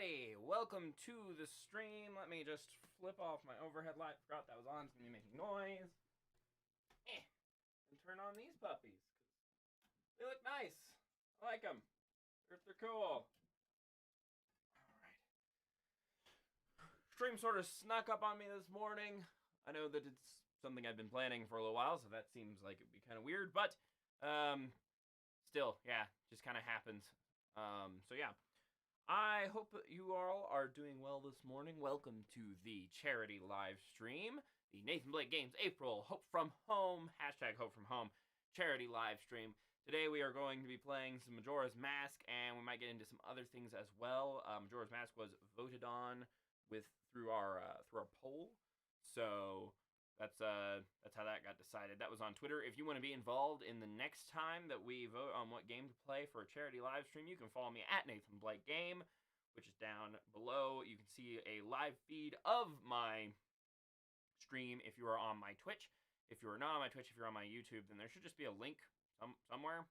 everybody! Welcome to the stream. Let me just flip off my overhead light. Forgot that was on. It's going to be making noise. And turn on these puppies. They look nice. I like them. They're cool. Alright. Stream sort of snuck up on me this morning. I know that it's something I've been planning for a little while, so that seems like it would be kind of weird. But, still, yeah, just kind of happens. So yeah. I hope that you all are doing well this morning. Welcome to the charity live stream, the Nathan Blake Games April Hope from Home, hashtag Hope from Home, charity live stream. Today we are going to be playing some Majoras Mask, and we might get into some other things as well. Majoras Mask was voted on through our poll, so that's how that got decided. That was on Twitter. If you want to be involved in the next time that we vote on what game to play for a charity live stream, you can follow me at NathanBlakeGame, which is down below. You can see a live feed of my stream if you are on my Twitch. If you are not on my Twitch, if you're on my YouTube, then there should just be a link somewhere.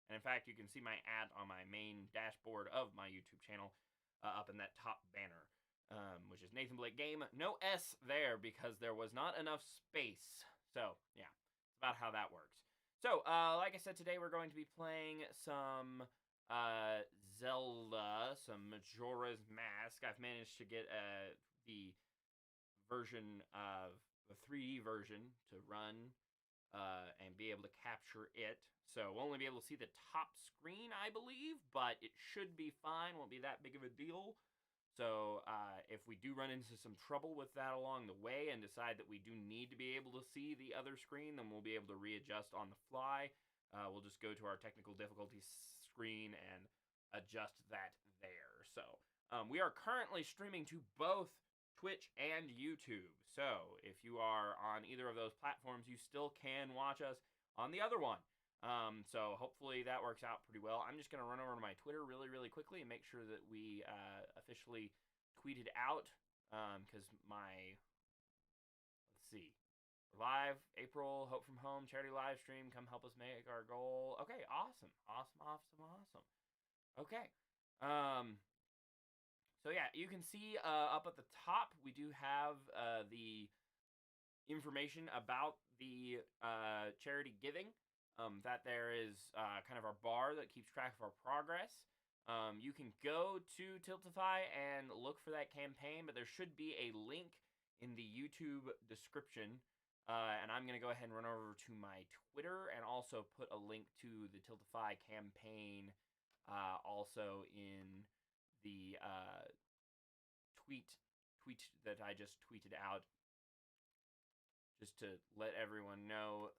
And in fact, you can see my ad on my main dashboard of my YouTube channel up in that top banner. Which is Nathan Blake Game. No S there because there was not enough space. So, yeah, that's about how that works. So, like I said, today we're going to be playing some Zelda, some Majora's Mask. I've managed to get the version of the 3D version to run and be able to capture it. So, we'll only be able to see the top screen, I believe, but it should be fine. Won't be that big of a deal. So, if we do run into some trouble with that along the way and decide that we do need to be able to see the other screen, then we'll be able to readjust on the fly. We'll just go to our technical difficulty screen and adjust that there. So, we are currently streaming to both Twitch and YouTube. So, if you are on either of those platforms, you still can watch us on the other one. So hopefully that works out pretty well. I'm just going to run over to my Twitter really quickly and make sure that we officially tweeted out, because let's see, live, April, Hope from Home, charity live stream, come help us make our goal. Okay, awesome. Okay. So yeah, you can see up at the top, we do have the information about the charity giving. That there is kind of our bar that keeps track of our progress. You can go to Tiltify and look for that campaign, but there should be a link in the YouTube description. And I'm going to go ahead and run over to my Twitter and also put a link to the Tiltify campaign also in the tweet that I just tweeted out, just to let everyone know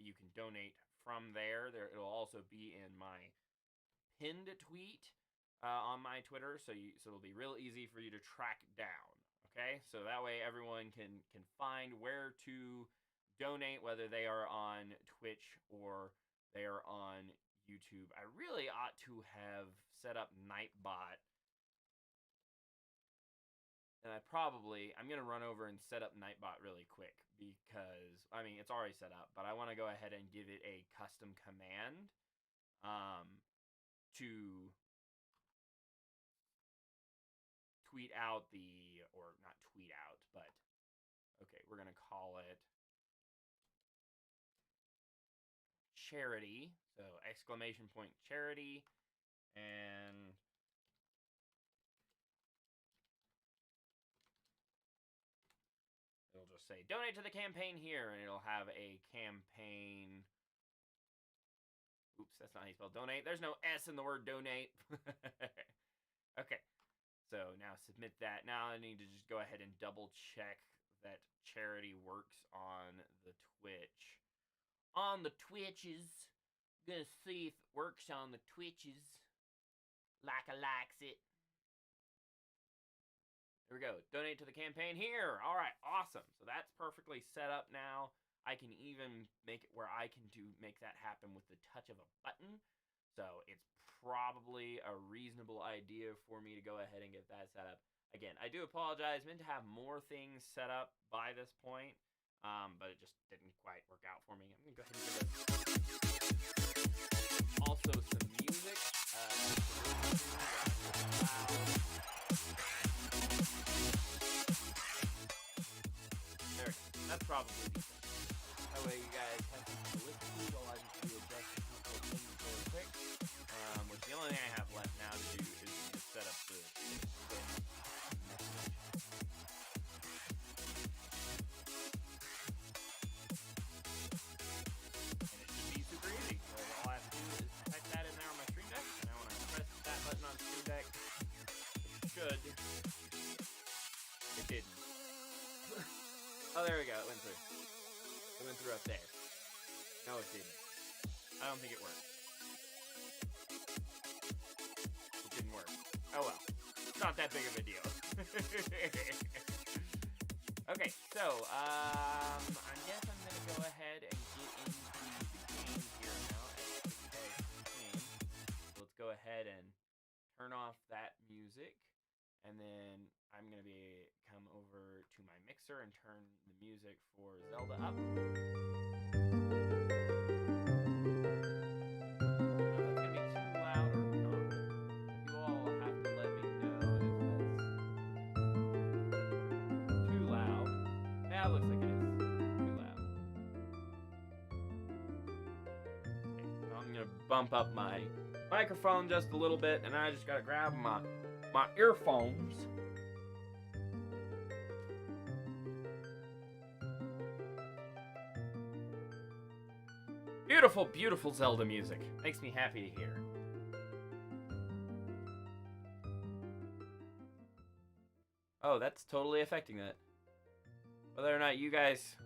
you can donate from there. It'll also be in my pinned tweet on my Twitter, so it'll be real easy for you to track down. Okay, so that way everyone can find where to donate, whether they are on Twitch or they are on YouTube. I really ought to have set up Nightbot. And I'm going to run over and set up Nightbot really quick because, I mean, it's already set up, but I want to go ahead and give it a custom command to tweet out or not tweet out, but, okay, we're going to call it charity, so exclamation point charity, and it'll just say, donate to the campaign here, and it'll have a campaign. Oops, that's not how you spell donate. There's no S in the word donate. Okay, so now submit that. Now I need to just go ahead and double check that charity works on the Twitch. On the Twitches. Gonna see if it works on the Twitches. Like I likes it. There we go. Donate to the campaign here. All right, awesome. So that's perfectly set up now. I can even make it where I can make that happen with the touch of a button. So it's probably a reasonable idea for me to go ahead and get that set up. Again, I do apologize. I meant to have more things set up by this point, but it just didn't quite work out for me. I'm going to go ahead and give it also some music. should. It didn't. Oh, there we go. It went through. It went through up there. No, it didn't. I don't think it worked. It didn't work. Oh well. It's not that big of a deal. Okay, so, I guess I'm gonna go ahead and get into the game here now. So let's go ahead and turn off that music, and then I'm gonna come over to my mixer and turn the music for Zelda up. Looks like it is too loud. Okay, so I'm gonna bump up my microphone just a little bit, and I just gotta grab my earphones. Beautiful, beautiful Zelda music. Makes me happy to hear. Oh, that's totally affecting that. Whether or not you guys...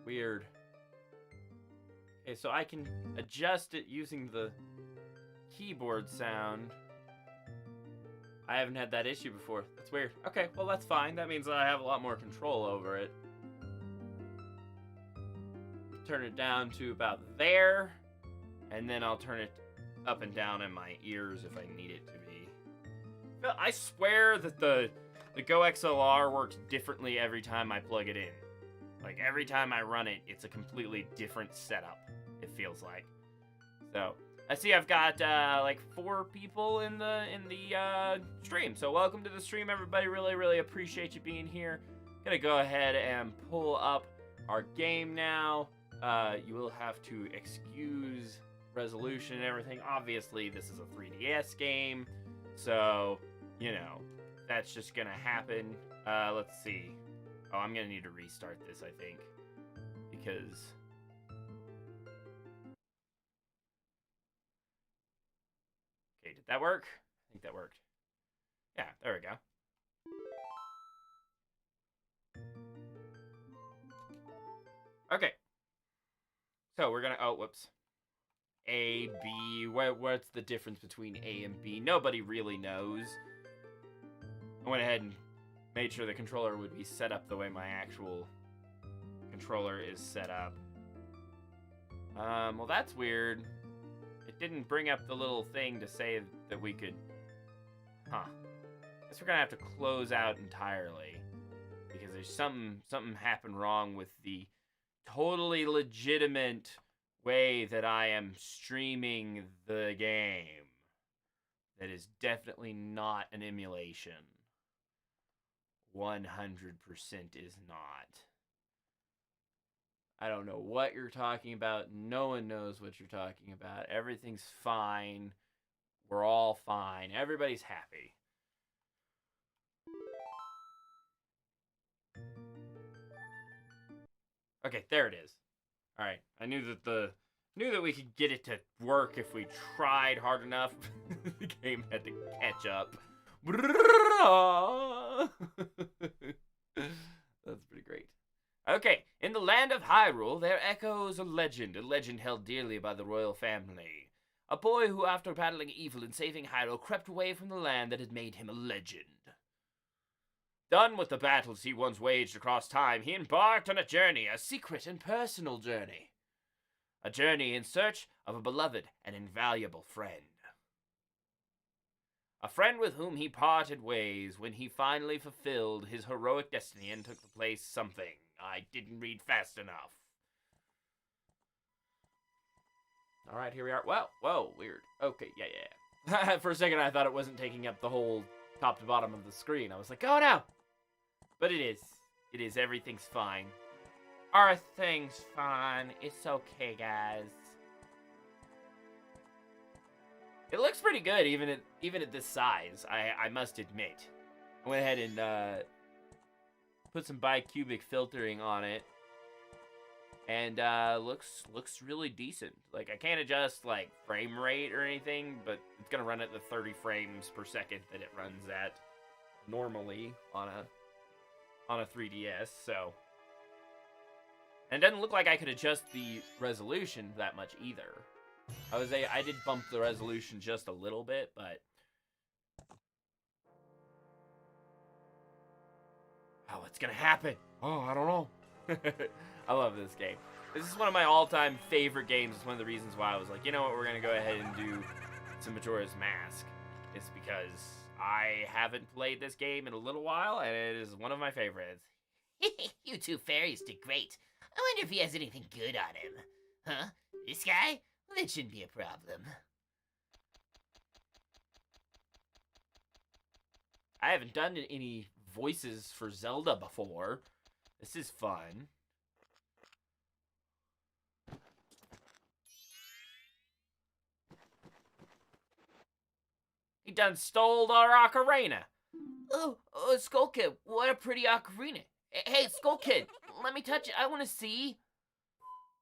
Weird. Okay, so I can adjust it using the keyboard sound. I haven't had that issue before. That's weird. Okay, well that's fine. That means I have a lot more control over it. Turn it down to about there. And then I'll turn it up and down in my ears if I need it to be. I swear that the Go XLR works differently every time I plug it in. Like, every time I run it, it's a completely different setup, it feels like. So, I see I've got, like, 4 people in the stream. So, welcome to the stream, everybody. Really, really appreciate you being here. Gonna go ahead and pull up our game now. You will have to excuse resolution and everything. Obviously, this is a 3DS game. So, you know... That's just gonna happen. Let's see. Oh, I'm gonna need to restart this, I think. Because... Okay, did that work? I think that worked. Yeah, there we go. Okay. So, we're gonna... Oh, whoops. A, B... What's the difference between A and B? Nobody really knows. I went ahead and made sure the controller would be set up the way my actual controller is set up. Well, that's weird. It didn't bring up the little thing to say that we could... Huh. Guess we're gonna have to close out entirely. Because there's something happened wrong with the totally legitimate way that I am streaming the game. That is definitely not an emulation. 100% is not. I don't know what you're talking about. No one knows what you're talking about. Everything's fine. We're all fine. Everybody's happy. Okay, there it is. All right. I knew that we could get it to work if we tried hard enough. The game had to catch up. That's pretty great. Okay, in the land of Hyrule, there echoes a legend held dearly by the royal family. A boy who, after battling evil and saving Hyrule, crept away from the land that had made him a legend. Done with the battles he once waged across time, he embarked on a journey, a secret and personal journey. A journey in search of a beloved and invaluable friend. A friend with whom he parted ways when he finally fulfilled his heroic destiny and took the place something. I didn't read fast enough. Alright, here we are. Well, whoa, weird. Okay, yeah. For a second, I thought it wasn't taking up the whole top to bottom of the screen. I was like, oh no! But it is. It is. Everything's fine. Everything's fine. It's okay, guys. It looks pretty good, even at this size, I must admit. I went ahead and put some bicubic filtering on it. and looks really decent. Like, I can't adjust like frame rate or anything, but it's gonna run at the 30 frames per second that it runs at normally on a 3DS. So, and it doesn't look like I could adjust the resolution that much either. I did bump the resolution just a little bit, but oh, what's gonna happen? Oh, I don't know. I love this game. This is one of my all-time favorite games. It's one of the reasons why I was like, you know what, we're gonna go ahead and do some Majora's Mask. It's because I haven't played this game in a little while, and it is one of my favorites. You two fairies did great. I wonder if he has anything good on him. Huh? This guy? Well, that shouldn't be a problem. I haven't done any voices for Zelda before. This is fun. He done stole our ocarina. Oh, Skull Kid, what a pretty ocarina. Hey, Skull Kid, let me touch it. I want to see.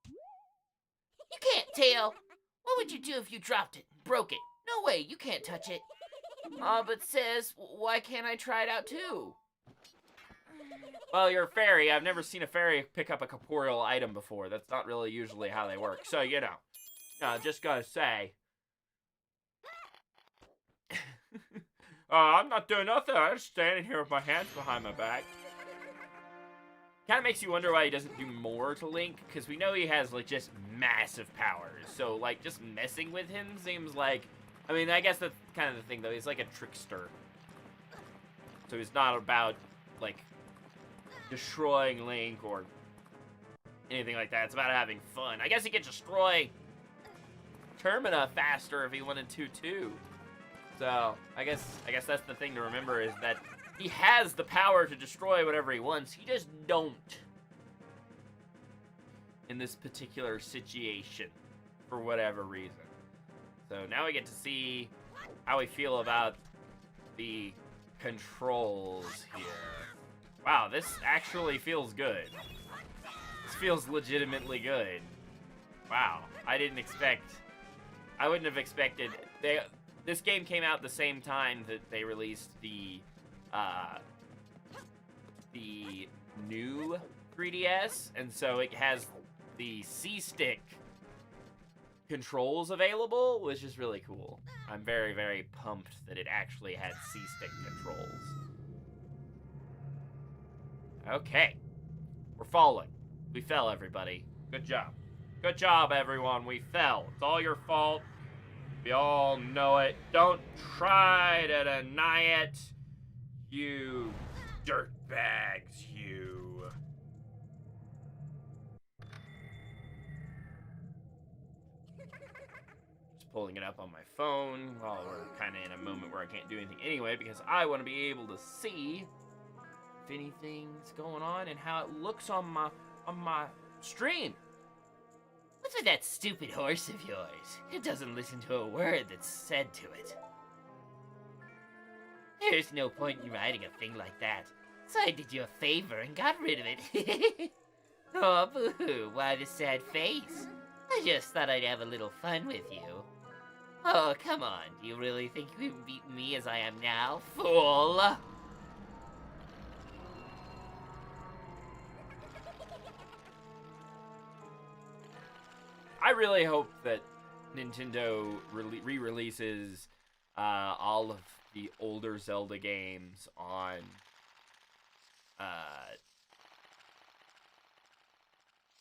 You can't tell. What would you do if you dropped it, broke it? No way, you can't touch it. But sis, why can't I try it out too? Well, you're a fairy. I've never seen a fairy pick up a corporeal item before. That's not really usually how they work. So, you know, just gotta say. I'm not doing nothing. I'm just standing here with my hands behind my back. Kind of makes you wonder why he doesn't do more to Link, because we know he has, like, just massive powers. So, like, just messing with him seems like... I mean, I guess that's kind of the thing, though. He's like a trickster. So he's not about, like, destroying Link or anything like that. It's about having fun. I guess he could destroy Termina faster if he wanted to, too. So, I guess that's the thing to remember, is that he has the power to destroy whatever he wants. He just don't in this particular situation for whatever reason. So now we get to see how we feel about the controls here. Wow, this actually feels good. This feels legitimately good. Wow, I wouldn't have expected... This game came out the same time that they released the new 3DS, and so it has the C-Stick controls available, which is really cool. I'm very, very pumped that it actually had C-Stick controls. Okay. We're falling. We fell, everybody. Good job. Good job, everyone. We fell. It's all your fault. We all know it. Don't try to deny it, you dirtbags, you. Just pulling it up on my phone while we're kind of in a moment where I can't do anything anyway, because I want to be able to see if anything's going on and how it looks on my stream. What's with that stupid horse of yours? It doesn't listen to a word that's said to it. There's no point in riding a thing like that. So I did you a favor and got rid of it. Oh, boo-hoo, why the sad face? I just thought I'd have a little fun with you. Oh, come on, do you really think you can beat me as I am now, fool? I really hope that Nintendo re-releases all of the older Zelda games on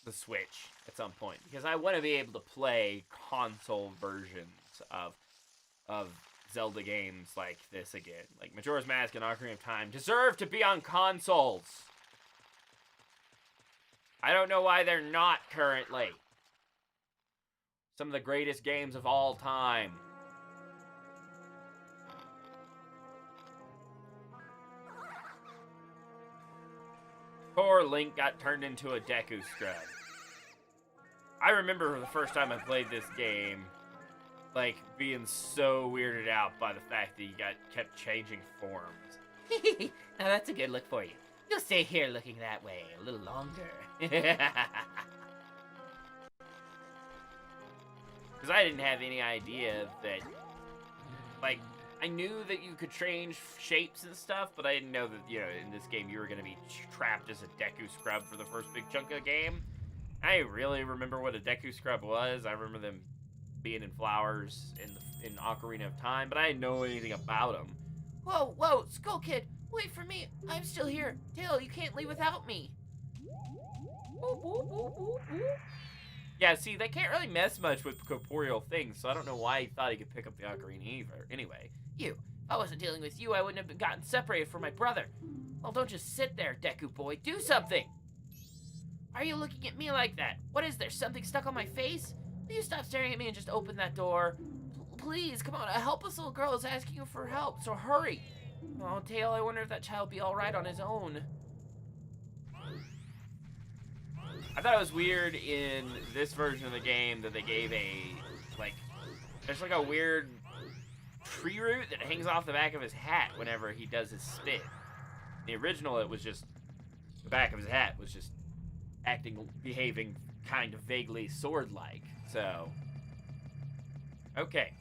the Switch at some point, because I want to be able to play console versions of Zelda games like this again. Like Majora's Mask and Ocarina of Time deserve to be on consoles. I don't know why they're not currently. Some of the greatest games of all time. Poor Link got turned into a Deku Scrub. I remember the first time I played this game, like, being so weirded out by the fact that he kept changing forms. Now that's a good look for you. You'll stay here looking that way a little longer. Because I didn't have any idea that, like, I knew that you could change shapes and stuff, but I didn't know that, you know, in this game you were going to be trapped as a Deku Scrub for the first big chunk of the game. I really remember what a Deku Scrub was. I remember them being in flowers in Ocarina of Time, but I didn't know anything about them. Whoa, whoa, Skull Kid, wait for me. I'm still here. Tail, you can't leave without me. Boop, boop, boop, boop, boop. Yeah, see, they can't really mess much with corporeal things, so I don't know why he thought he could pick up the ocarina either. Anyway. You. If I wasn't dealing with you, I wouldn't have gotten separated from my brother. Well, don't just sit there, Deku boy. Do something! Why are you looking at me like that? What is there, something stuck on my face? Will you stop staring at me and just open that door? Please, come on, a helpless little girl is asking you for help, so hurry. Oh, Tail, I wonder if that child will be alright on his own. I thought it was weird in this version of the game that they gave there's like a weird tree root that hangs off the back of his hat whenever he does his spin. In the original, it was just, the back of his hat was just behaving kind of vaguely sword-like, so. Okay.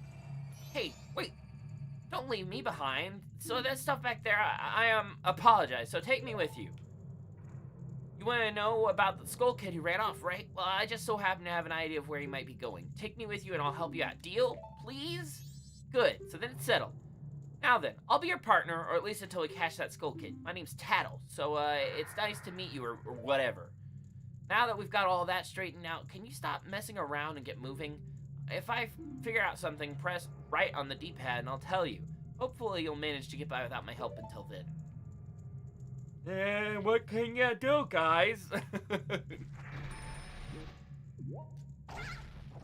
Hey, wait. Don't leave me behind. So that stuff back there, I apologize, so take me with you. You want to know about the Skull Kid who ran off, right? Well, I just so happen to have an idea of where he might be going. Take me with you and I'll help you out. Deal? Please? Good. So then it's settled. Now then, I'll be your partner, or at least until we catch that Skull Kid. My name's Tattle, so it's nice to meet you, or whatever. Now that we've got all that straightened out, can you stop messing around and get moving? If I figure out something, press right on the D-pad and I'll tell you. Hopefully you'll manage to get by without my help until then. And what can you do, guys?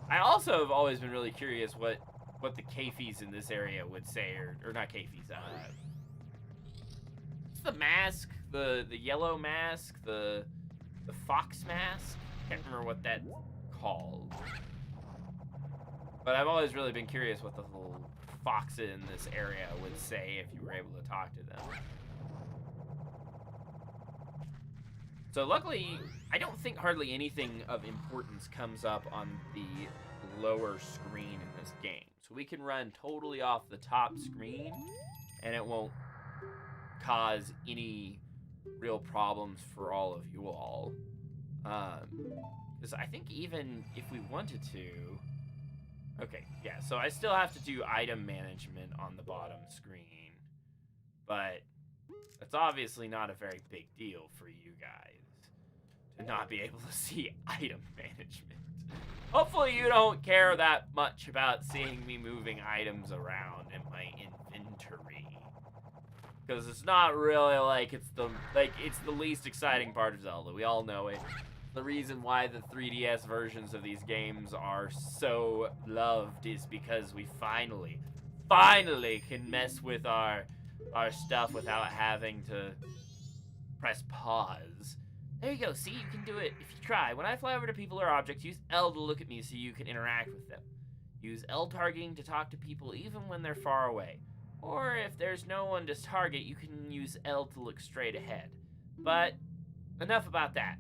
I also have always been really curious what the Kafis in this area would say, or not Kafis, what's the mask? The yellow mask? The fox mask? Can't remember what that's called. But I've always really been curious what the little fox in this area would say if you were able to talk to them. So luckily, I don't think hardly anything of importance comes up on the lower screen in this game. So we can run totally off the top screen, and it won't cause any real problems for all of you all. Because I think even if we wanted to... Okay, yeah, so I still have to do item management on the bottom screen. But that's obviously not a very big deal for you guys to not be able to see item management. Hopefully you don't care that much about seeing me moving items around in my inventory. Because it's not really like it's the least exciting part of Zelda. We all know it. The reason why the 3DS versions of these games are so loved is because we finally can mess with our stuff without having to press pause. There you go, see, you can do it if you try. When I fly over to people or objects, use L to look at me so you can interact with them. Use L targeting to talk to people even when they're far away. Or if there's no one to target, you can use L to look straight ahead. But enough about that.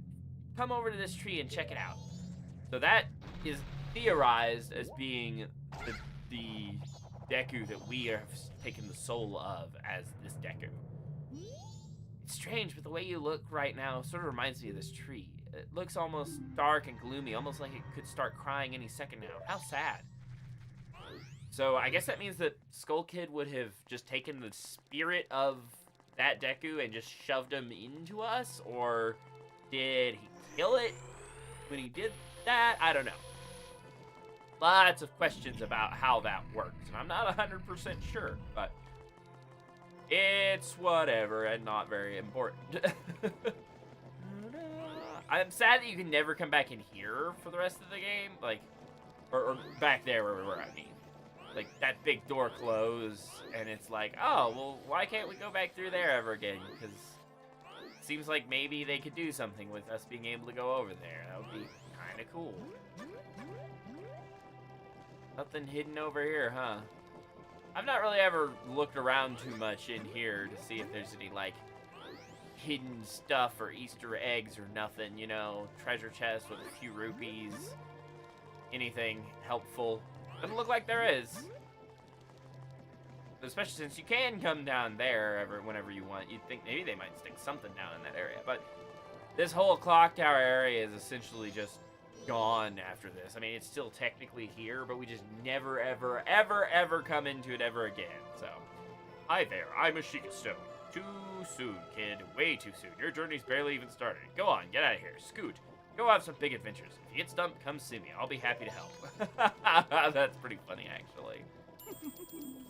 Come over to this tree and check it out. So that is theorized as being the Deku that we have taken the soul of as this Deku. It's strange, but the way you look right now sort of reminds me of this tree. It looks almost dark and gloomy, almost like it could start crying any second now. How sad. So I guess that means that Skull Kid would have just taken the spirit of that Deku and just shoved him into us? Or did he kill it when he did that? I don't know. Lots of questions about how that works, and I'm not 100% sure, but it's whatever and not very important. I'm sad that you can never come back in here for the rest of the game, like, or back there where we were, I mean. Like, that big door closed, and it's like, oh, well, why can't we go back through there ever again? Because it seems like maybe they could do something with us being able to go over there. That would be kind of cool. Nothing hidden over here, huh? I've not really ever looked around too much in here to see if there's any, like, hidden stuff or Easter eggs or nothing, you know, treasure chest with a few rupees. anything helpful. Doesn't look like there is. Especially since you can come down there whenever you want. You'd think maybe they might stick something down in that area. But this whole clock tower area is essentially just gone after this. I mean, it's still technically here, but we just never, ever, ever, ever come into it ever again. So, hi there, I'm a Sheikah Stone. Too soon, kid. Way too soon. Your journey's barely even started. Go on, get out of here. Scoot. Go have some big adventures. If you get stumped, come see me. I'll be happy to help. That's pretty funny, actually.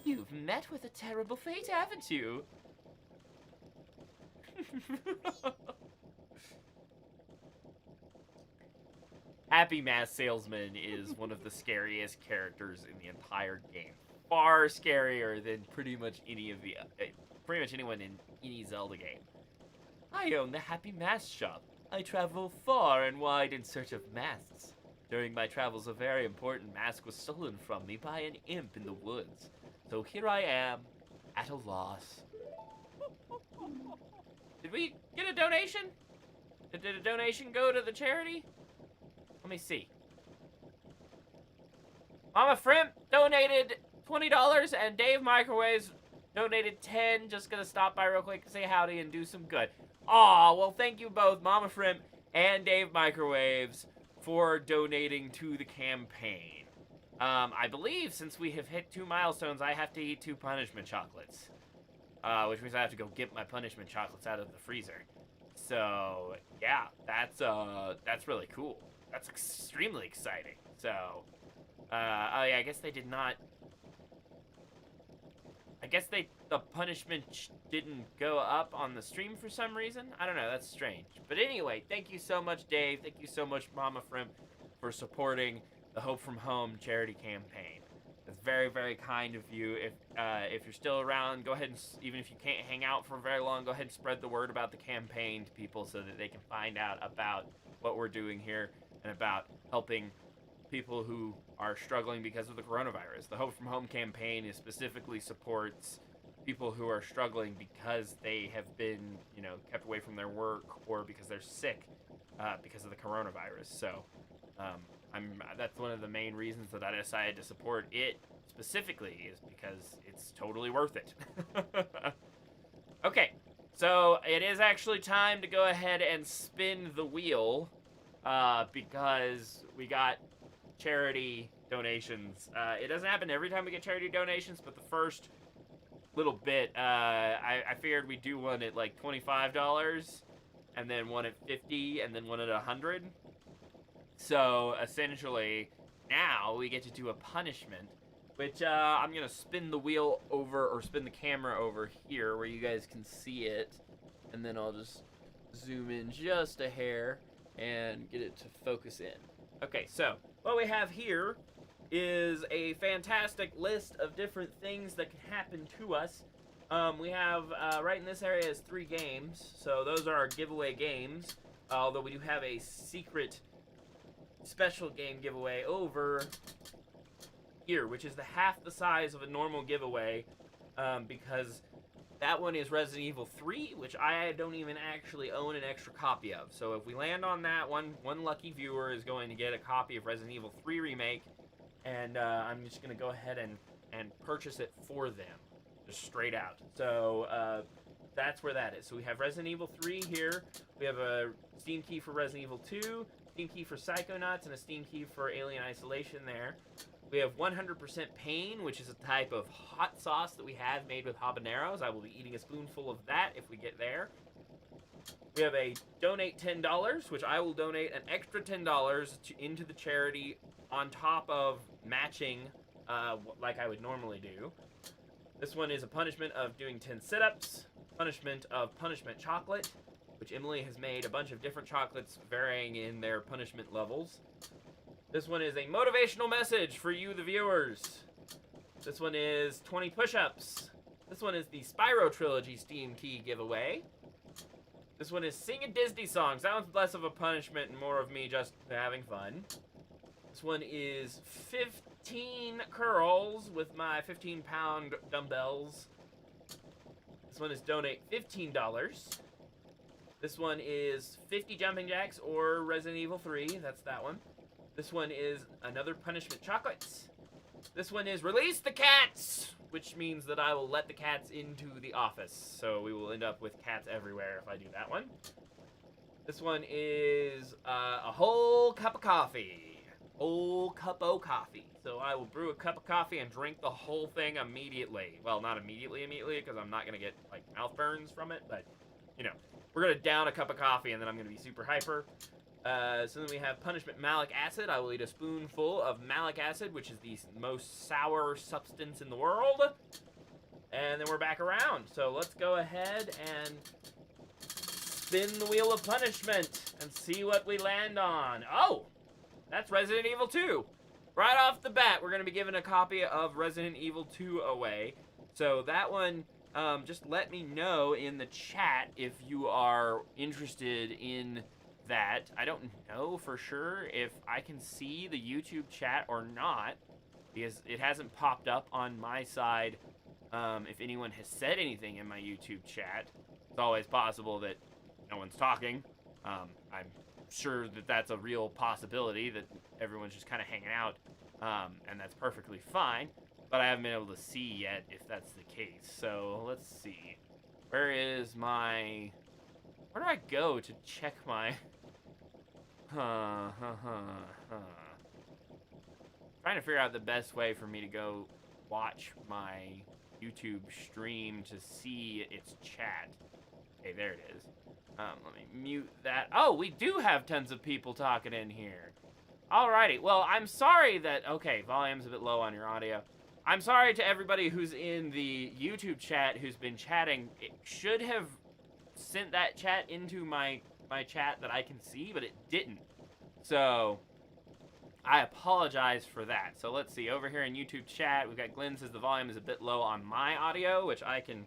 You've met with a terrible fate, haven't you? Happy Mask Salesman is one of the scariest characters in the entire game. Far scarier than pretty much anyone in any Zelda game. I own the Happy Mask shop. I travel far and wide in search of masks. During my travels, a very important mask was stolen from me by an imp in the woods. So here I am, at a loss. Did we get a donation? Did a donation go to the charity? Let me see. Mama Frimp donated $20 and Dave Microwaves donated 10. Just gonna stop by real quick, say howdy, and do some good. Aw, well, thank you both, Mama Frimp and Dave Microwaves, for donating to the campaign. I believe since we have hit 2 milestones, I have to eat 2 punishment chocolates. Which means I have to go get my punishment chocolates out of the freezer. So, yeah, that's really cool. That's extremely exciting. So, oh yeah, I guess they did not... I guess the punishment didn't go up on the stream for some reason. I don't know, that's strange. But anyway, thank you so much, Dave. Thank you so much, Mama Frimp, for supporting the Hope from Home charity campaign. It's very, very kind of you. If you're still around, go ahead and, even if you can't hang out for very long, go ahead and spread the word about the campaign to people so that they can find out about what we're doing here and about helping people who are struggling because of the coronavirus. The Hope from Home campaign specifically supports people who are struggling because they have been, kept away from their work or because they're sick because of the coronavirus. So, that's one of the main reasons that I decided to support it specifically, is because it's totally worth it. Okay, so it is actually time to go ahead and spin the wheel because we got charity donations. It doesn't happen every time we get charity donations, but the first little bit, I figured we'd do one at like $25, and then one at $50, and then one at $100. So essentially, now we get to do a punishment, which I'm gonna spin the wheel over, or spin the camera over here where you guys can see it, and then I'll just zoom in just a hair and get it to focus in. Okay, so what we have here is a fantastic list of different things that can happen to us. We have, right in this area is 3 games, so those are our giveaway games, although we do have a secret special game giveaway over here, which is half the size of a normal giveaway, because that one is Resident Evil 3, which I don't even actually own an extra copy of. So if we land on that one lucky viewer is going to get a copy of Resident Evil 3 Remake, and I'm just going to go ahead and purchase it for them, just straight out. So that's where that is. So we have Resident Evil 3 here. We have a Steam key for Resident Evil 2, Steam key for Psychonauts, and a Steam key for Alien Isolation there. We have 100% Pain, which is a type of hot sauce that we have made with habaneros. I will be eating a spoonful of that if we get there. We have a donate $10, which I will donate an extra $10 into the charity on top of matching like I would normally do. This one is a punishment of doing 10 sit-ups, punishment of punishment chocolate, which Emily has made a bunch of different chocolates varying in their punishment levels. This one is a motivational message for you, the viewers. This one is 20 push-ups. This one is the Spyro Trilogy Steam Key giveaway. This one is sing a Disney song. That one's less of a punishment and more of me just having fun. This one is 15 curls with my 15-pound dumbbells. This one is donate $15. This one is 50 jumping jacks or Resident Evil 3. That's that one. This one is another punishment chocolates. This one is release the cats, which means that I will let the cats into the office. So we will end up with cats everywhere if I do that one. This one is a whole cup of coffee. Whole cup of coffee. So I will brew a cup of coffee and drink the whole thing immediately. Well, not immediately, because I'm not going to get, like, mouth burns from it. But, you know, we're going to down a cup of coffee and then I'm going to be super hyper. So then we have punishment malic acid. I will eat a spoonful of malic acid, which is the most sour substance in the world. And then we're back around. So let's go ahead and spin the wheel of punishment and see what we land on. Oh, that's Resident Evil 2. Right off the bat, we're going to be giving a copy of Resident Evil 2 away. So that one, just let me know in the chat if you are interested in that. I don't know for sure if I can see the YouTube chat or not, because it hasn't popped up on my side. If anyone has said anything in my YouTube chat, it's always possible that no one's talking. I'm sure that that's a real possibility, that everyone's just kind of hanging out, and that's perfectly fine, but I haven't been able to see yet if that's the case. So let's see. Where do I go to check my... Trying to figure out the best way for me to go watch my YouTube stream to see its chat. Okay, there it is. Let me mute that. Oh, we do have tons of people talking in here. Alrighty, well, I'm sorry that... Okay, volume's a bit low on your audio. I'm sorry to everybody who's in the YouTube chat who's been chatting. It should have sent that chat into my chat that I can see, but it didn't. So, I apologize for that. So let's see, over here in YouTube chat, we've got Glenn says the volume is a bit low on my audio, which I can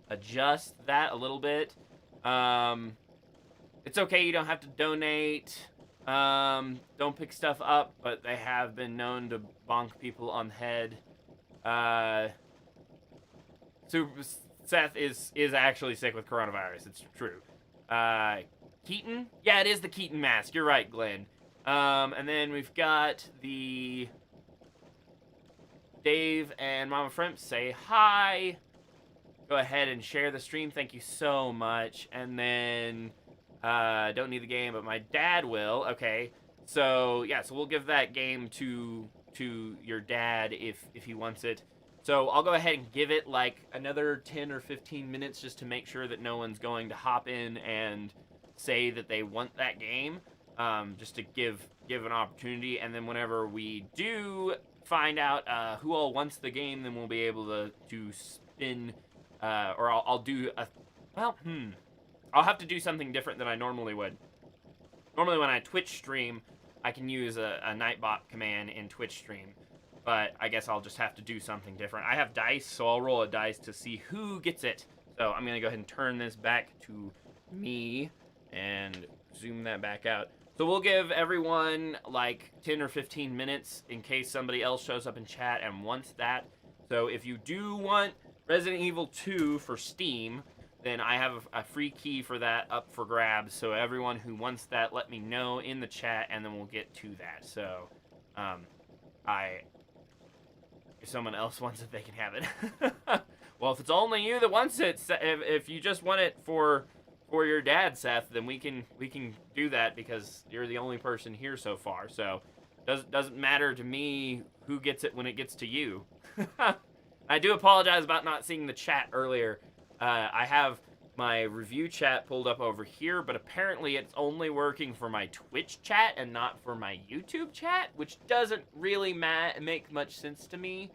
adjust that a little bit. It's okay, you don't have to donate. Don't pick stuff up, but they have been known to bonk people on the head. Seth is actually sick with coronavirus, it's true. Keaton? Yeah, it is the Keaton mask. You're right, Glenn. And then we've got the Dave and Mama Fremp say hi. Go ahead and share the stream. Thank you so much. And then, don't need the game, but my dad will. Okay. So, yeah, so we'll give that game to your dad if he wants it. So I'll go ahead and give it like another 10 or 15 minutes just to make sure that no one's going to hop in and say that they want that game, just to give an opportunity. And then whenever we do find out who all wants the game, then we'll be able to spin, or I'll do a, well, I'll have to do something different than I normally would. Normally when I Twitch stream, I can use a Nightbot command in Twitch stream, but I guess I'll just have to do something different. I have dice, so I'll roll a dice to see who gets it. So I'm gonna go ahead and turn this back to me and zoom that back out. So we'll give everyone like 10 or 15 minutes in case somebody else shows up in chat and wants that. So if you do want Resident Evil 2 for Steam, then I have a free key for that up for grabs. So everyone who wants that, let me know in the chat, and then we'll get to that. So, if someone else wants it, they can have it. Well, if it's only you that wants it, if you just want it for your dad, Seth, then we can do that because you're the only person here so far. So, doesn't matter to me who gets it when it gets to you. I do apologize about not seeing the chat earlier. I have my review chat pulled up over here, but apparently it's only working for my Twitch chat and not for my YouTube chat, which doesn't really make much sense to me.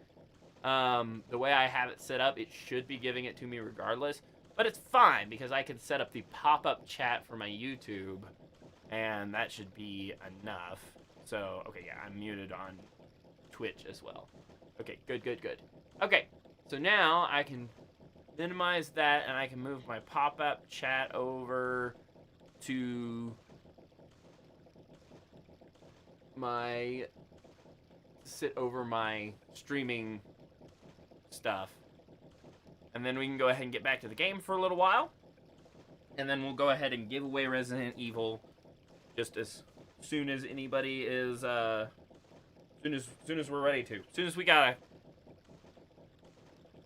The way I have it set up, it should be giving it to me regardless, but it's fine because I can set up the pop-up chat for my YouTube, and that should be enough. So, okay, yeah, I'm muted on Twitch as well. Okay, good. Okay, so now I can minimize that, and I can move my pop-up chat over to sit over my streaming stuff. And then we can go ahead and get back to the game for a little while. And then we'll go ahead and give away Resident Evil just as soon as anybody is, soon as we're ready to. As soon as we gotta,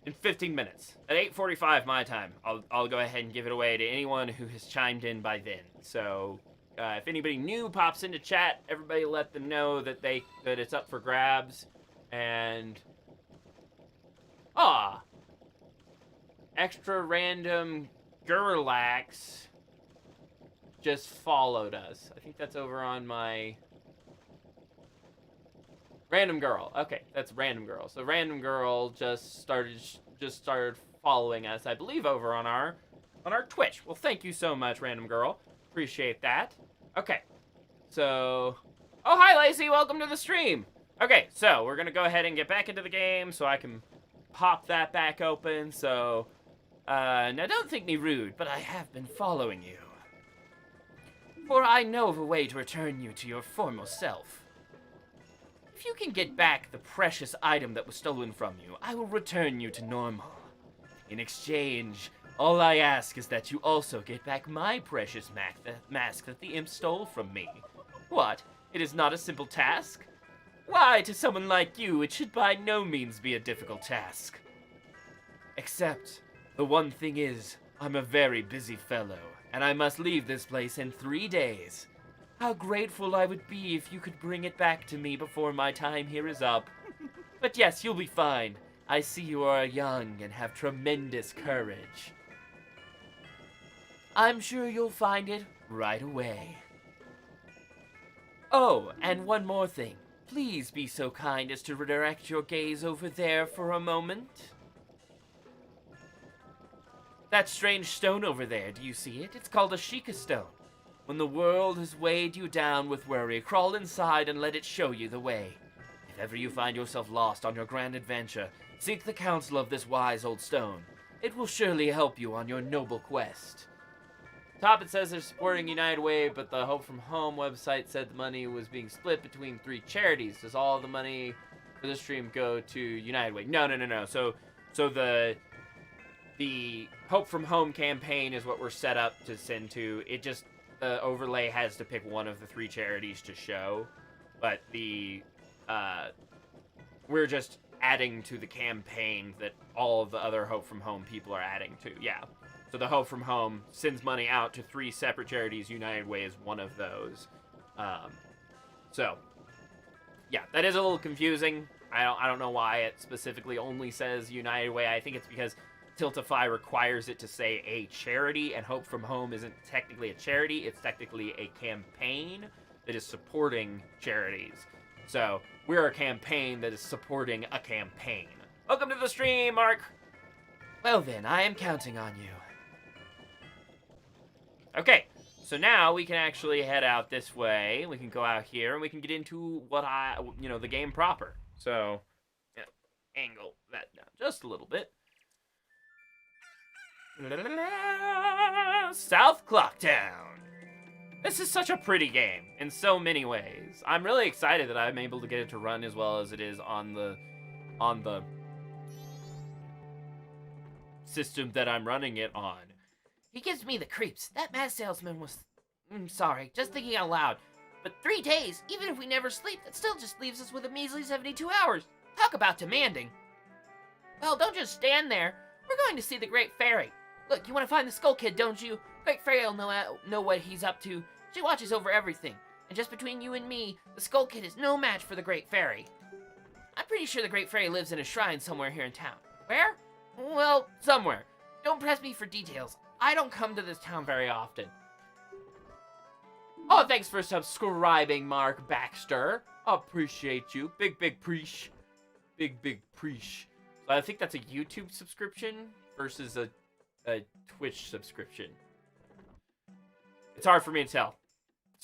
in 15 minutes. At 8:45 my time, I'll go ahead and give it away to anyone who has chimed in by then. So, if anybody new pops into chat, everybody let them know that it's up for grabs. And, extra random Gurlax just followed us. I think that's over on my Random Girl. Okay, that's Random Girl. So Random Girl just started following us, I believe, over on our Twitch. Well, thank you so much, Random Girl. Appreciate that. Okay. So, oh, hi Lacey, welcome to the stream. Okay, so we're going to go ahead and get back into the game so I can pop that back open. So, now don't think me rude, but I have been following you. For I know of a way to return you to your former self. If you can get back the precious item that was stolen from you, I will return you to normal. In exchange, all I ask is that you also get back my precious mask that the imp stole from me. What? It is not a simple task? Why, to someone like you, it should by no means be a difficult task. Except, the one thing is, I'm a very busy fellow, and I must leave this place in 3 days. How grateful I would be if you could bring it back to me before my time here is up. But yes, you'll be fine. I see you are young and have tremendous courage. I'm sure you'll find it right away. Oh, and one more thing. Please be so kind as to redirect your gaze over there for a moment. That strange stone over there, do you see it? It's called a Sheikah Stone. When the world has weighed you down with worry, crawl inside and let it show you the way. If ever you find yourself lost on your grand adventure, seek the counsel of this wise old stone. It will surely help you on your noble quest. Top, it says they're supporting United Way, but the Hope From Home website said the money was being split between 3 charities. Does all the money for the stream go to United Way? No. So the Hope From Home campaign is what we're set up to send to. It just, the overlay has to pick one of the 3 charities to show, but we're just adding to the campaign that all of the other Hope From Home people are adding to. Yeah. So the Hope From Home sends money out to 3 separate charities. United Way is one of those. So, yeah, that is a little confusing. I don't know why it specifically only says United Way. I think it's because Tiltify requires it to say a charity, and Hope From Home isn't technically a charity. It's technically a campaign that is supporting charities. So, we're a campaign that is supporting a campaign. Welcome to the stream, Mark! Well then, I am counting on you. Okay, so now we can actually head out this way. We can go out here, and we can get into the game proper. So, yeah, angle that down just a little bit. South Clocktown. This is such a pretty game in so many ways. I'm really excited that I'm able to get it to run as well as it is on the system that I'm running it on. He gives me the creeps. That mask salesman was... sorry, just thinking out loud. But 3 days, even if we never sleep, that still just leaves us with a measly 72 hours. Talk about demanding. Well, don't just stand there. We're going to see the Great Fairy. Look, you want to find the Skull Kid, don't you? Great Fairy will know what he's up to. She watches over everything. And just between you and me, the Skull Kid is no match for the Great Fairy. I'm pretty sure the Great Fairy lives in a shrine somewhere here in town. Where? Well, somewhere. Don't press me for details. I don't come to this town very often. Oh, thanks for subscribing, Mark Baxter. Appreciate you. Big preach. Big preach. I think that's a YouTube subscription versus a Twitch subscription. It's hard for me to tell.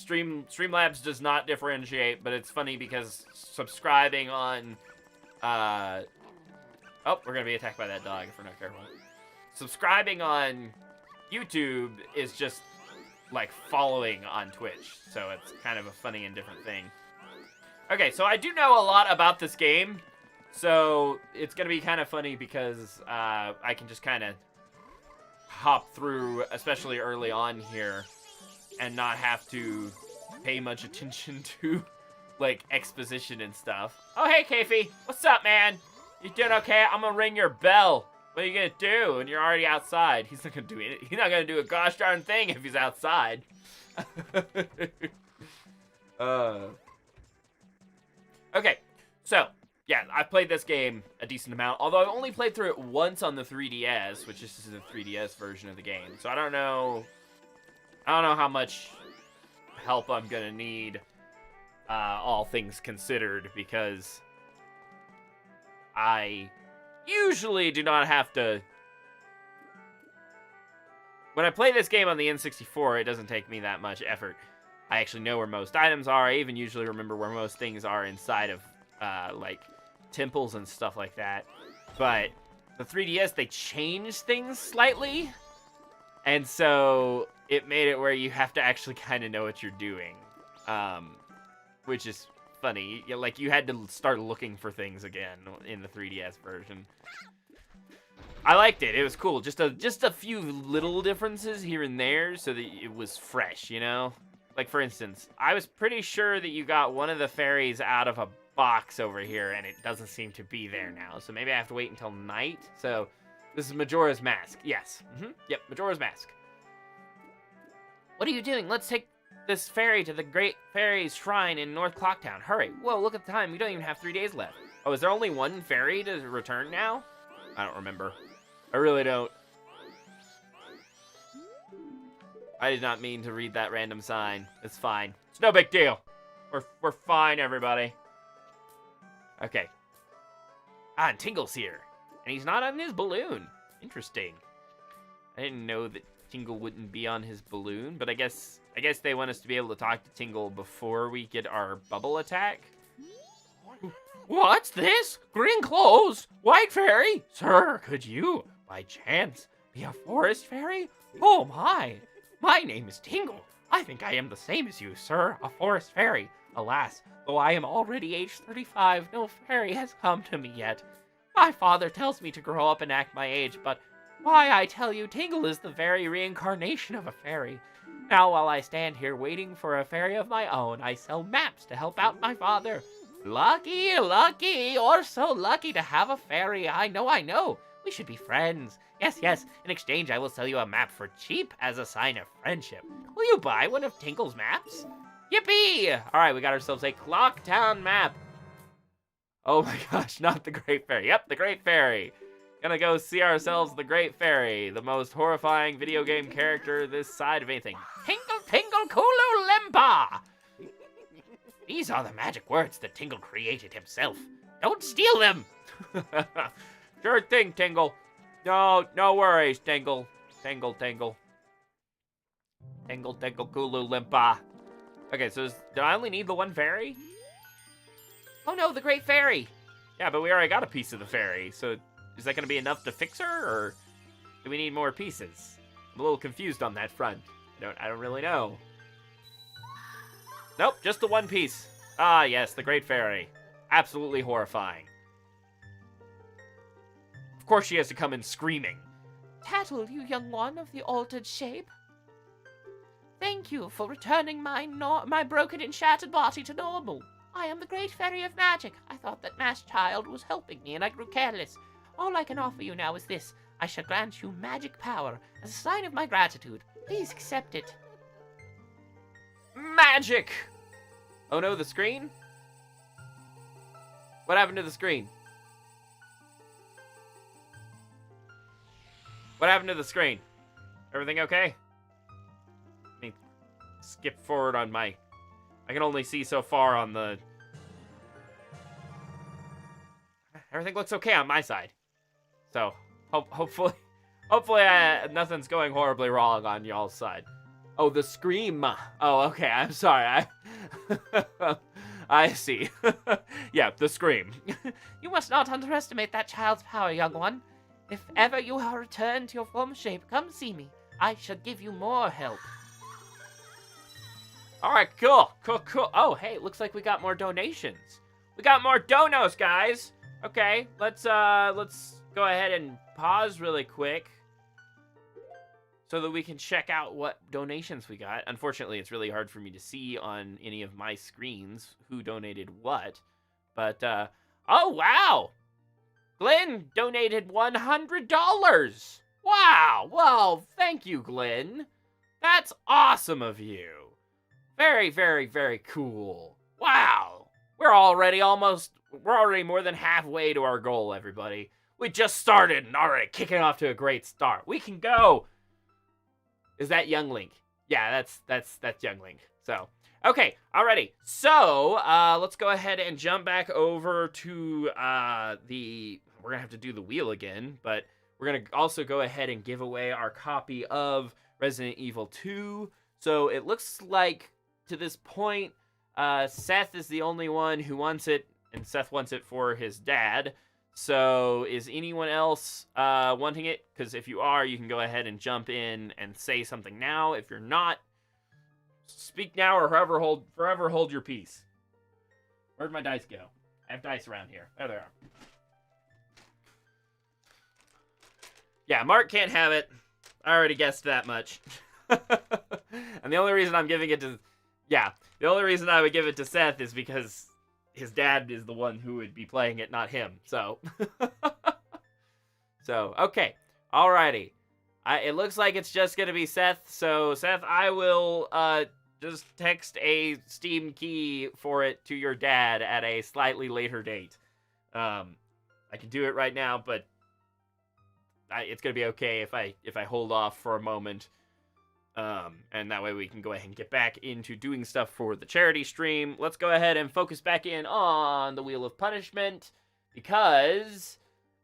Streamlabs does not differentiate, but it's funny because subscribing on... Oh, we're going to be attacked by that dog if we're not careful. Subscribing on YouTube is just like following on Twitch, so it's kind of a funny and different thing. Okay, so I do know a lot about this game, so it's gonna be kind of funny because I can just kind of hop through, especially early on here, and not have to pay much attention to, like, exposition and stuff. Oh, hey, Kafie. What's up, man? You doing okay? I'm gonna ring your bell. What are you gonna do when you're already outside? He's not gonna do it. He's not gonna do a gosh darn thing if he's outside. Okay, so, yeah, I've played this game a decent amount, although I've only played through it once on the 3DS, which is the 3DS version of the game. So I don't know how much help I'm gonna need, all things considered, because I usually do not have to... When I play this game on the N64, it doesn't take me that much effort. I actually know where most items are. I even usually remember where most things are inside of, like, temples and stuff like that. But the 3DS, they changed things slightly. And so it made it where you have to actually kind of know what you're doing. Which is funny. Like, you had to start looking for things again in the 3DS version. I liked it. It was cool. Just a few little differences here and there so that it was fresh, you know? Like, for instance, I was pretty sure that you got one of the fairies out of a box over here, and it doesn't seem to be there now. So maybe I have to wait until night. So this is Majora's Mask. Yes. Yep, Majora's Mask. What are you doing? Let's take this fairy to the Great Fairy's Shrine in North Clocktown. Hurry. Whoa, look at the time. We don't even have 3 days left. Oh, is there only one fairy to return now? I don't remember. I really don't. I did not mean to read that random sign. It's fine. It's no big deal. We're fine, everybody. Okay. Ah, and Tingle's here. And he's not on his balloon. Interesting. I didn't know that Tingle wouldn't be on his balloon, but I guess they want us to be able to talk to Tingle before we get our bubble attack. What's this? Green clothes? White fairy? Sir, could you, by chance, be a forest fairy? Oh my! My name is Tingle. I think I am the same as you, sir, a forest fairy. Alas, though I am already age 35, no fairy has come to me yet. My father tells me to grow up and act my age, but why, I tell you, Tingle is the very reincarnation of a fairy. Now, while I stand here waiting for a fairy of my own, I sell maps to help out my father. Lucky, lucky, you're so lucky to have a fairy. I know. We should be friends. Yes, in exchange I will sell you a map for cheap as a sign of friendship. Will you buy one of Tinkle's maps? Yippee! Alright, we got ourselves a Clocktown map. Oh my gosh, not the Great Fairy. Yep, the Great Fairy. Gonna go see ourselves the Great Fairy, the most horrifying video game character this side of anything. Tingle, Kulu, Limpa! These are the magic words that Tingle created himself. Don't steal them! Sure thing, Tingle. No worries, Tingle. Tingle, Kulu, Limpa. Okay, so do I only need the one fairy? Oh no, the Great Fairy. Yeah, but we already got a piece of the fairy, so is that going to be enough to fix her, or do we need more pieces? I'm a little confused on that front. I don't really know. Nope, just the one piece. Ah, yes, the Great Fairy. Absolutely horrifying. Of course she has to come in screaming. Tattle, you young one of the altered shape. Thank you for returning my broken and shattered body to normal. I am the Great Fairy of Magic. I thought that Masked Child was helping me, and I grew careless. All I can offer you now is this. I shall grant you magic power as a sign of my gratitude. Please accept it. Magic! Oh no, the screen? What happened to the screen? What happened to the screen? Everything okay? Let me skip forward on my... I can only see so far on the... Everything looks okay on my side. So, hopefully nothing's going horribly wrong on y'all's side. Oh, the scream. Oh, okay, I'm sorry. I see. Yeah, the scream. You must not underestimate that child's power, young one. If ever you are returned to your former shape, come see me. I shall give you more help. Alright, cool. Oh, hey, looks like we got more donations. We got more donos, guys. Okay, let's go ahead and pause really quick so that we can check out what donations we got. Unfortunately, it's really hard for me to see on any of my screens who donated what. But, oh, wow! Glenn donated $100! Wow! Well, thank you, Glenn. That's awesome of you. Very, very, very cool. Wow! We're already more than halfway to our goal, everybody. We just started and already kicking off to a great start. We can go! Is that Young Link? Yeah, that's Young Link. So, okay, alrighty. So, let's go ahead and jump back over to we're gonna have to do the wheel again, but we're gonna also go ahead and give away our copy of Resident Evil 2. So it looks like to this point, Seth is the only one who wants it, and Seth wants it for his dad. So is anyone else wanting it? Because if you are, you can go ahead and jump in and say something now. If you're not, speak now or forever hold your peace. Where'd my dice go? I have dice around here. There they are. Yeah, Mark can't have it. I already guessed that much. And the only reason I'm giving it to... Yeah, the only reason I would give it to Seth is because his dad is the one who would be playing it, not him. So, okay. Alrighty. It looks like it's just going to be Seth. So, Seth, I will just text a Steam key for it to your dad at a slightly later date. I can do it right now, but it's going to be okay if I hold off for a moment. And that way we can go ahead and get back into doing stuff for the charity stream. Let's go ahead and focus back in on the Wheel of Punishment, because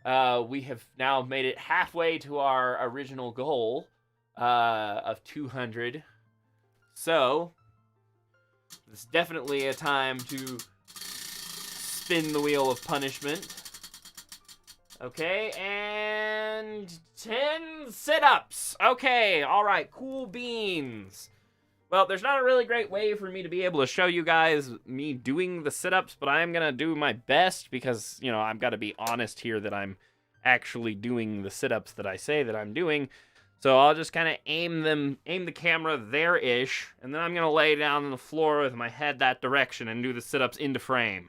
we have now made it halfway to our original goal of 200. So, it's definitely a time to spin the Wheel of Punishment. Okay, and 10 sit-ups. Okay, all right, cool beans. Well, there's not a really great way for me to be able to show you guys me doing the sit-ups, but I'm going to do my best because, you know, I've got to be honest here that I'm actually doing the sit-ups that I say that I'm doing. So I'll just kind of aim the camera there-ish, and then I'm going to lay down on the floor with my head that direction and do the sit-ups into frame.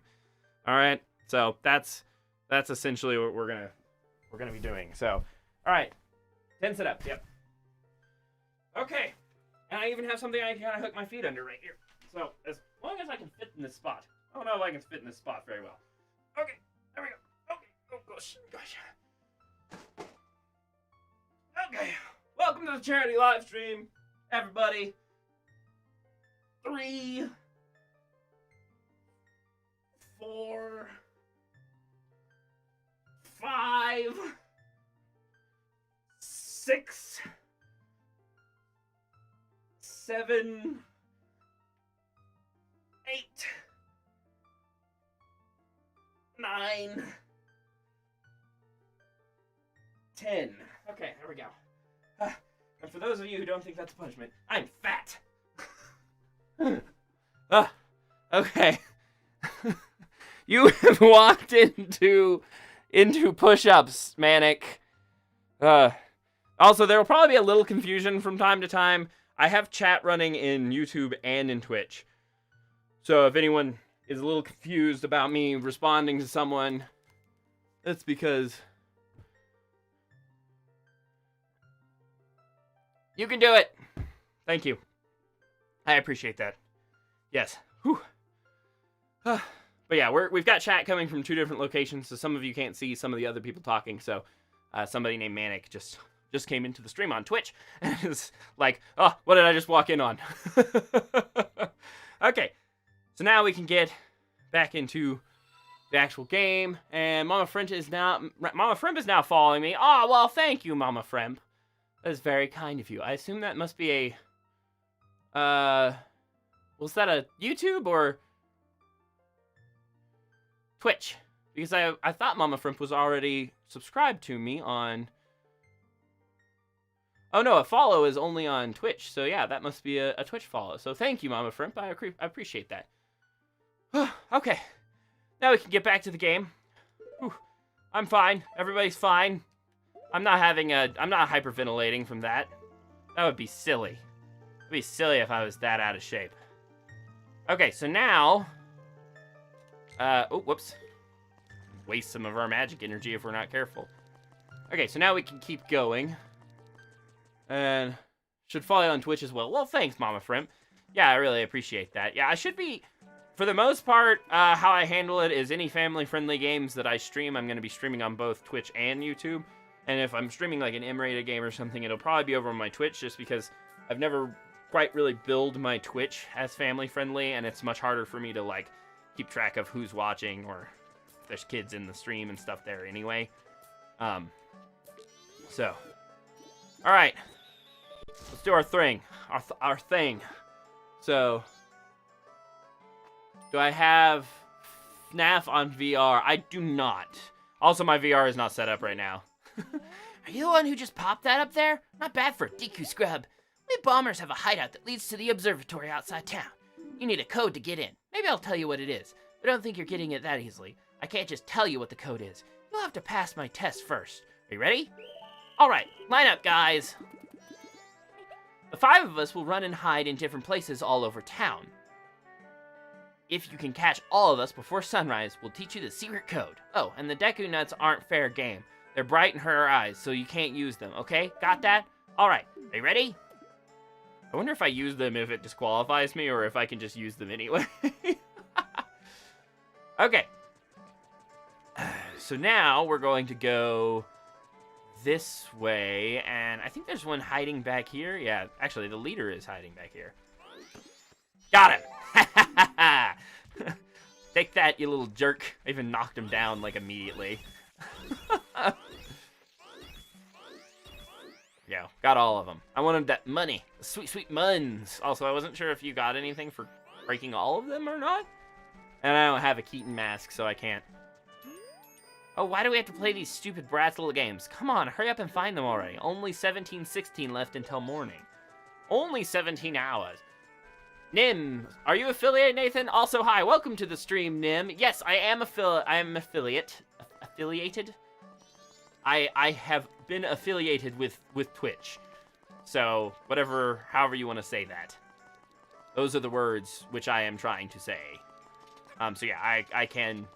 All right, so that's essentially what we're gonna be doing. So, all right, 10 sit-ups. Yep. Okay, and I even have something I can kind of hook my feet under right here. So as long as I can fit in this spot. I don't know if I can fit in this spot very well. Okay, there we go. Okay, oh gosh. Okay, welcome to the charity live stream, everybody. 3, 4, 5, 6, 7, 8, 9, 10. Okay, there we go. And for those of you who don't think that's a punishment, I'm fat. Okay. You have walked into push-ups, Manic. Also, there will probably be a little confusion from time to time. I have chat running in YouTube and in Twitch. So if anyone is a little confused about me responding to someone, that's because you can do it. Thank you. I appreciate that. Yes. Whew. But yeah, we've got chat coming from 2 different locations, so some of you can't see some of the other people talking. So somebody named Manic just came into the stream on Twitch and is like, oh, what did I just walk in on? Okay, so now we can get back into the actual game, and Mama Friend is now following me. Oh, well, thank you, Mama Friend. That is very kind of you. I assume that must be a was that a YouTube or Twitch? Because I thought Mama Friend was already subscribed to me on... Oh no, a follow is only on Twitch. So yeah, that must be a Twitch follow. So thank you, Mama Friend. I appreciate that. Okay, now we can get back to the game. Whew. I'm fine. Everybody's fine. I'm not hyperventilating from that. That would be silly. It would be silly if I was that out of shape. Okay, so now... oh, whoops. Waste some of our magic energy if we're not careful. Okay, so now we can keep going. And should follow you on Twitch as well. Well, thanks, Mama Frimp. Yeah, I really appreciate that. Yeah, I should be... For the most part, how I handle it is any family-friendly games that I stream, I'm going to be streaming on both Twitch and YouTube. And if I'm streaming like an M-rated game or something, it'll probably be over on my Twitch just because I've never quite really build my Twitch as family-friendly, and it's much harder for me to, like, keep track of who's watching or if there's kids in the stream and stuff there anyway. So, all right, let's do our thing. Our thing. So, do I have FNAF on VR? I do not. Also, my VR is not set up right now. Are you the one who just popped that up there? Not bad for a Deku Scrub. We bombers have a hideout that leads to the observatory outside town. You need a code to get in. Maybe I'll tell you what it is, but I don't think you're getting it that easily. I can't just tell you what the code is. You'll have to pass my test first. Are you ready? All right, line up, guys. The 5 of us will run and hide in different places all over town. If you can catch all of us before sunrise, we'll teach you the secret code. Oh, and the Deku Nuts aren't fair game. They're bright in her eyes, so you can't use them, okay? Got that? All right, are you ready? I wonder if I use them if it disqualifies me or if I can just use them anyway. Okay. So now we're going to go this way, and I think there's one hiding back here. Yeah, actually, the leader is hiding back here. Got him! Take that, you little jerk. I even knocked him down, like, immediately. Yeah, got all of them. I wanted that money. The sweet, sweet muns. Also, I wasn't sure if you got anything for breaking all of them or not. And I don't have a Keaton mask, so I can't. Oh, why do we have to play these stupid brat's little games? Come on, hurry up and find them already. Only 17:16 left until morning. Only 17 hours. Nim, are you affiliated, Nathan? Also, hi, welcome to the stream, Nim. Yes, I am affiliate. Affiliated? I have been affiliated with Twitch. So, however you want to say that. Those are the words which I am trying to say. So yeah, I can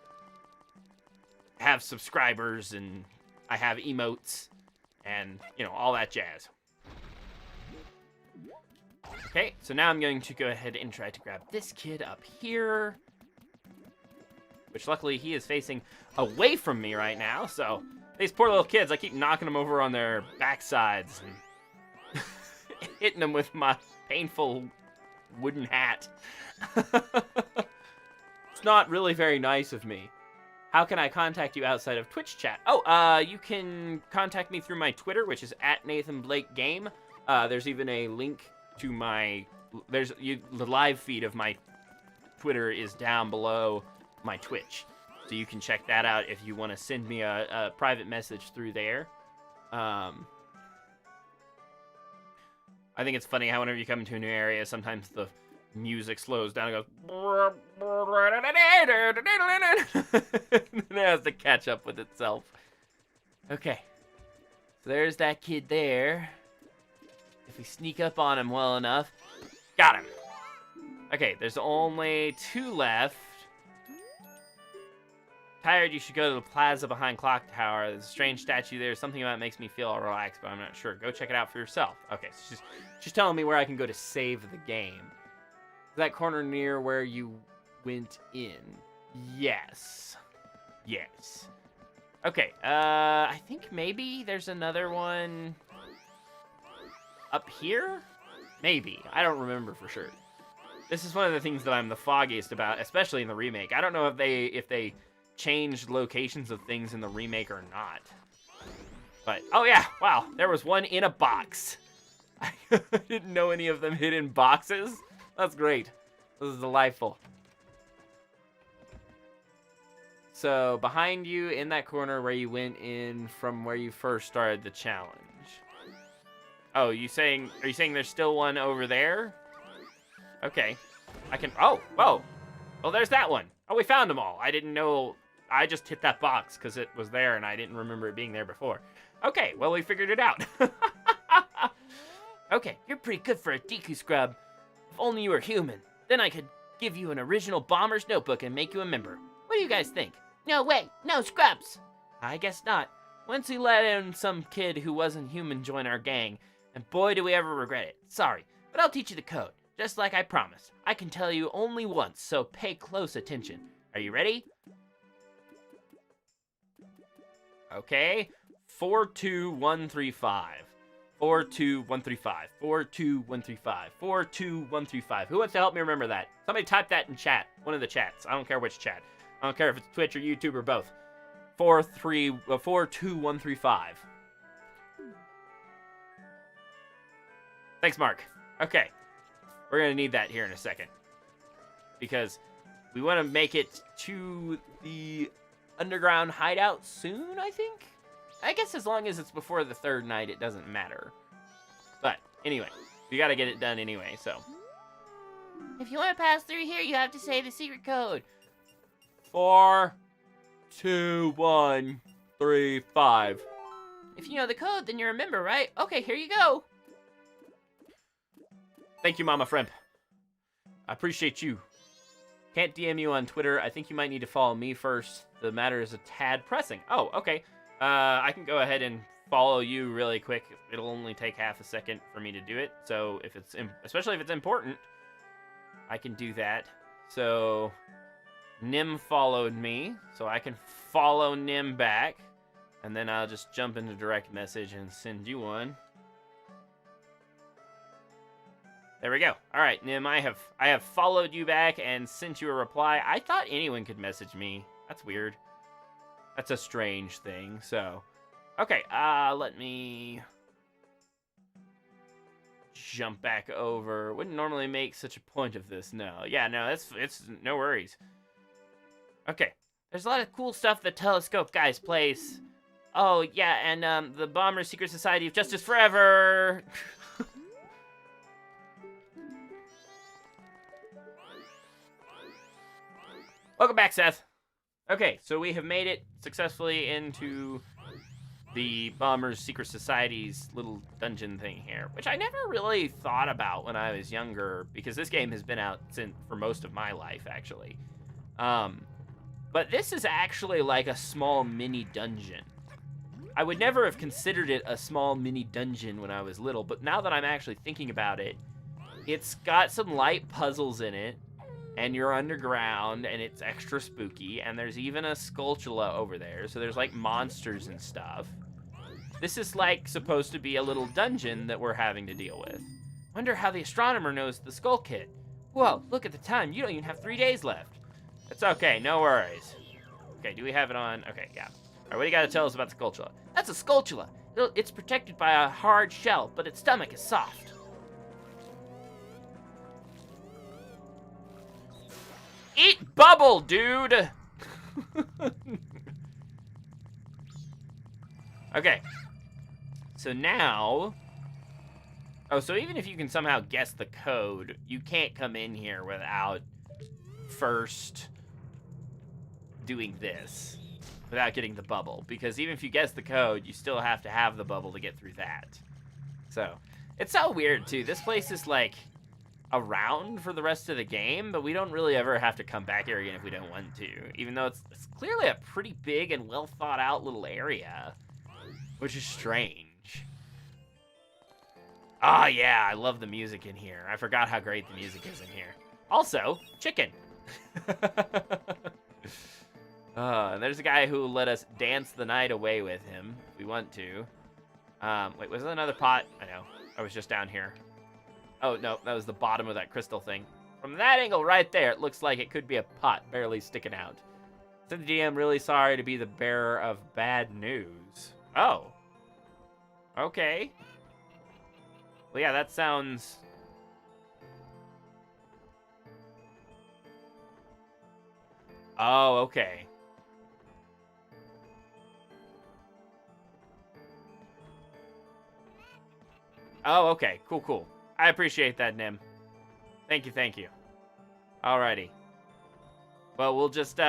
have subscribers, and I have emotes, and, you know, all that jazz. Okay, so now I'm going to go ahead and try to grab this kid up here. Which, luckily, he is facing away from me right now, so... These poor little kids, I keep knocking them over on their backsides and hitting them with my painful wooden hat. It's not really very nice of me. How can I contact you outside of Twitch chat? Oh, you can contact me through my Twitter, which is @NathanBlakeGame. There's even a link to my... the live feed of my Twitter is down below my Twitch. So you can check that out if you want to send me a private message through there. I think it's funny how whenever you come into a new area, sometimes the music slows down and goes... and it has to catch up with itself. Okay. So there's that kid there. If we sneak up on him well enough... Got him! Okay, there's only 2 left. Tired, you should go to the plaza behind Clock Tower. There's a strange statue there. Something about it makes me feel all relaxed, but I'm not sure. Go check it out for yourself. Okay, so she's telling me where I can go to save the game. Is that corner near where you went in? Yes. Yes. Okay, I think maybe there's another one up here? Maybe. I don't remember for sure. This is one of the things that I'm the foggiest about, especially in the remake. I don't know if they changed locations of things in the remake or not. But, oh yeah, wow, there was one in a box. I didn't know any of them hid in boxes. That's great. This is delightful. So, behind you, in that corner where you went in from where you first started the challenge. Oh, are you saying there's still one over there? Okay. I can, oh, whoa. Well, there's that one. Oh, we found them all. I didn't know, I just hit that box because it was there and I didn't remember it being there before. Okay, well, we figured it out. Okay, you're pretty good for a Deku Scrub. If only you were human. Then I could give you an original bomber's notebook and make you a member. What do you guys think? No way, no scrubs. I guess not. Once we let in some kid who wasn't human join our gang, and boy do we ever regret it. Sorry, but I'll teach you the code, just like I promised. I can tell you only once, so pay close attention. Are you ready? Okay, 42135. 42135. 42135. 42135. Who wants to help me remember that? Somebody type that in chat. One of the chats. I don't care which chat. I don't care if it's Twitch or YouTube or both. 42135. Thanks, Mark. Okay. We're going to need that here in a second. Because we want to make it to the underground hideout soon, I think? I guess as long as it's before the third night, it doesn't matter. But, anyway. We got to get it done anyway, so. If you want to pass through here, you have to say the secret code. 42135. If you know the code, then you're a member, right? Okay, here you go. Thank you, Mama Fremp. I appreciate you. Can't DM you on Twitter. I think you might need to follow me first. The matter is a tad pressing. Oh, okay. I can go ahead and follow you really quick. It'll only take half a second for me to do it. So if it's, especially if it's important, I can do that. So Nim followed me, so I can follow Nim back, and then I'll just jump into direct message and send you one. There we go. All right, Nim, I have followed you back and sent you a reply. I thought anyone could message me. That's weird. That's a strange thing. So, okay. Let me jump back over. Wouldn't normally make such a point of this. No. Yeah, no. It's no worries. Okay. There's a lot of cool stuff the Telescope guys plays. Oh yeah, and the Bomber Secret Society of Justice Forever. Welcome back, Seth. Okay, so we have made it successfully into the Bomber's Secret Society's little dungeon thing here, which I never really thought about when I was younger, because this game has been out for most of my life, actually. But this is actually like a small mini dungeon. I would never have considered it a small mini dungeon when I was little, but now that I'm actually thinking about it, it's got some light puzzles in it, and you're underground, and it's extra spooky, and there's even a Skulltula over there, so there's like monsters and stuff. This is like supposed to be a little dungeon that we're having to deal with. Wonder how the astronomer knows the skull kit. Whoa, look at the time, you don't even have 3 days left. It's okay, no worries. Okay, do we have it on? Okay, yeah. All right, what do you got to tell us about the Skulltula? That's a Skulltula. It's protected by a hard shell, but its stomach is soft. Eat bubble, dude! Okay. So now... Oh, so even if you can somehow guess the code, you can't come in here without first doing this. Without getting the bubble. Because even if you guess the code, you still have to have the bubble to get through that. So, it's so weird, too. This place is, like, around for the rest of the game, but we don't really ever have to come back here again if we don't want to. Even though it's clearly a pretty big and well thought out little area. Which is strange. Ah, yeah, I love the music in here. I forgot how great the music is in here. Also, chicken. And there's a guy who will let us dance the night away with him if we want to. Wait, was there another pot? I know. I was just down here. Oh, no, that was the bottom of that crystal thing. From that angle right there, it looks like it could be a pot barely sticking out. Said the GM, really sorry to be the bearer of bad news. Oh. Okay. Well, yeah, that sounds... Oh, okay. Oh, okay. Cool, cool. I appreciate that, Nim. Thank you, thank you. Alrighty. Well, we'll just,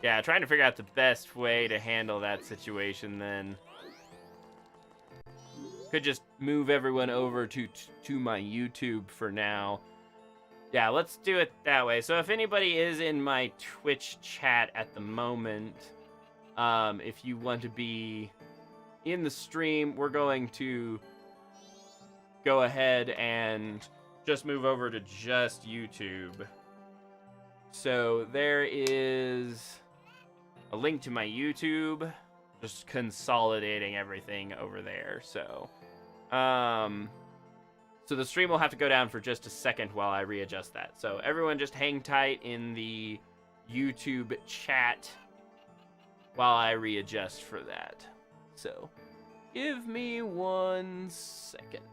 Yeah, trying to figure out the best way to handle that situation then. Could just move everyone over to my YouTube for now. Yeah, let's do it that way. So if anybody is in my Twitch chat at the moment, if you want to be in the stream, we're going to go ahead and just move over to just YouTube. So there is a link to my YouTube, just consolidating everything over there. So, so the stream will have to go down for just a second while I readjust that. So everyone just hang tight in the YouTube chat while I readjust for that. So give me 1 second.